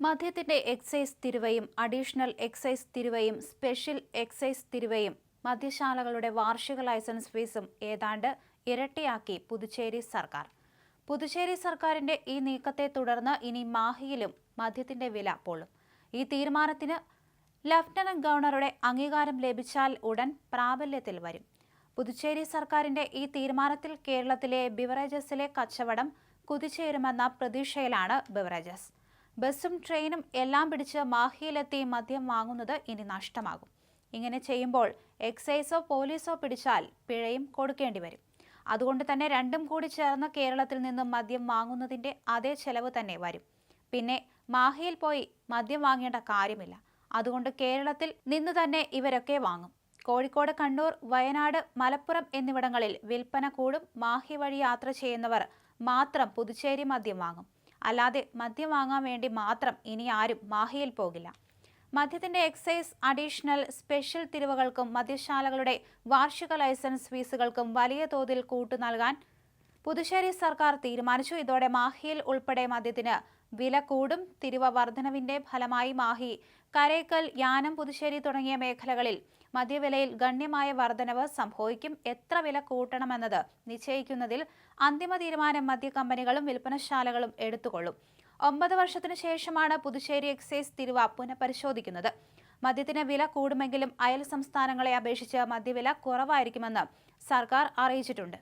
മദ്യത്തിന്റെ എക്സൈസ് തിരുവയും additional excise തിരുവയും സ്പെഷ്യൽ എക്സൈസ് തിരുവയും മദ്യശാലകളുടെ വാർഷിക ലൈസൻസ് ഫീസും ഏതാണ്ട് ഇരട്ടിയാക്കി പുതുച്ചേരി സർക്കാർ. പുതുച്ചേരി സർക്കാരിന്റെ ഈ നീക്കത്തെ തുടർന്ന് ഇനി മാഹിയിലും മദ്യത്തിന്റെ വില പൊള്ളും. ഈ തീരുമാനത്തിന് ലഫ്റ്റനന്റ് ഗവർണറുടെ അംഗീകാരം ലഭിച്ചാൽ ഉടൻ പ്രാബല്യത്തിൽ വരും. പുതുച്ചേരി സർക്കാരിന്റെ ഈ തീരുമാനത്തിൽ കേരളത്തിലെ ബിവറേജസിലെ കച്ചവടം കുതിച്ചുയരുമെന്ന പ്രതീക്ഷയിലാണ് ബിവറേജസ്. ബസ്സും ട്രെയിനും എല്ലാം പിടിച്ച് മാഹിയിലെത്തി മദ്യം വാങ്ങുന്നത് ഇനി നഷ്ടമാകും. ഇങ്ങനെ ചെയ്യുമ്പോൾ എക്സൈസോ പോലീസോ പിടിച്ചാൽ പിഴയും കൊടുക്കേണ്ടി വരും. അതുകൊണ്ട് തന്നെ രണ്ടും കൂടി ചേർന്ന് കേരളത്തിൽ നിന്നും മദ്യം വാങ്ങുന്നതിന്റെ അതേ ചെലവ് തന്നെ വരും. പിന്നെ മാഹിയിൽ പോയി മദ്യം വാങ്ങേണ്ട കാര്യമില്ല. അതുകൊണ്ട് കേരളത്തിൽ നിന്ന് തന്നെ ഇവരൊക്കെ വാങ്ങും. കോഴിക്കോട്, കണ്ണൂർ, വയനാട്, മലപ്പുറം എന്നിവിടങ്ങളിൽ വിൽപ്പന കൂടും. മാഹി വഴി യാത്ര ചെയ്യുന്നവർ മാത്രം പുതുച്ചേരി മദ്യം വാങ്ങും. അല്ലാതെ മദ്യം വാങ്ങാൻ വേണ്ടി മാത്രം ഇനി ആരും മാഹിയിൽ പോകില്ല. മദ്യത്തിന്റെ എക്സൈസ്, അഡീഷണൽ, സ്പെഷ്യൽ തിരിവുകൾക്കും മദ്യശാലകളുടെ വാർഷിക ലൈസൻസ് ഫീസുകൾക്കും വലിയ തോതിൽ കൂട്ടു നൽകാൻ പുതുച്ചേരി സർക്കാർ തീരുമാനിച്ചു. ഇതോടെ മാഹിയിൽ ഉൾപ്പെടെ മദ്യത്തിന് വില കൂടും. തിരുവ വർധനവിന്റെ ഫലമായി മാഹി, കരേക്കൽ, യാനം, പുതുശ്ശേരി തുടങ്ങിയ മേഖലകളിൽ മദ്യവിലയിൽ ഗണ്യമായ വർധനവ് സംഭവിക്കും. എത്ര വില കൂട്ടണമെന്നത് നിശ്ചയിക്കുന്നതിൽ അന്തിമ തീരുമാനം മദ്യക്കമ്പനികളും വിൽപ്പനശാലകളും എടുത്തുകൊള്ളും. 9 വർഷത്തിനു ശേഷമാണ് പുതുശ്ശേരി എക്സൈസ് തിരുവ പുനഃപരിശോധിക്കുന്നത്. മദ്യത്തിന് വില കൂടുമെങ്കിലും അയൽ സംസ്ഥാനങ്ങളെ അപേക്ഷിച്ച് മദ്യവില കുറവായിരിക്കുമെന്ന് സർക്കാർ അറിയിച്ചിട്ടുണ്ട്.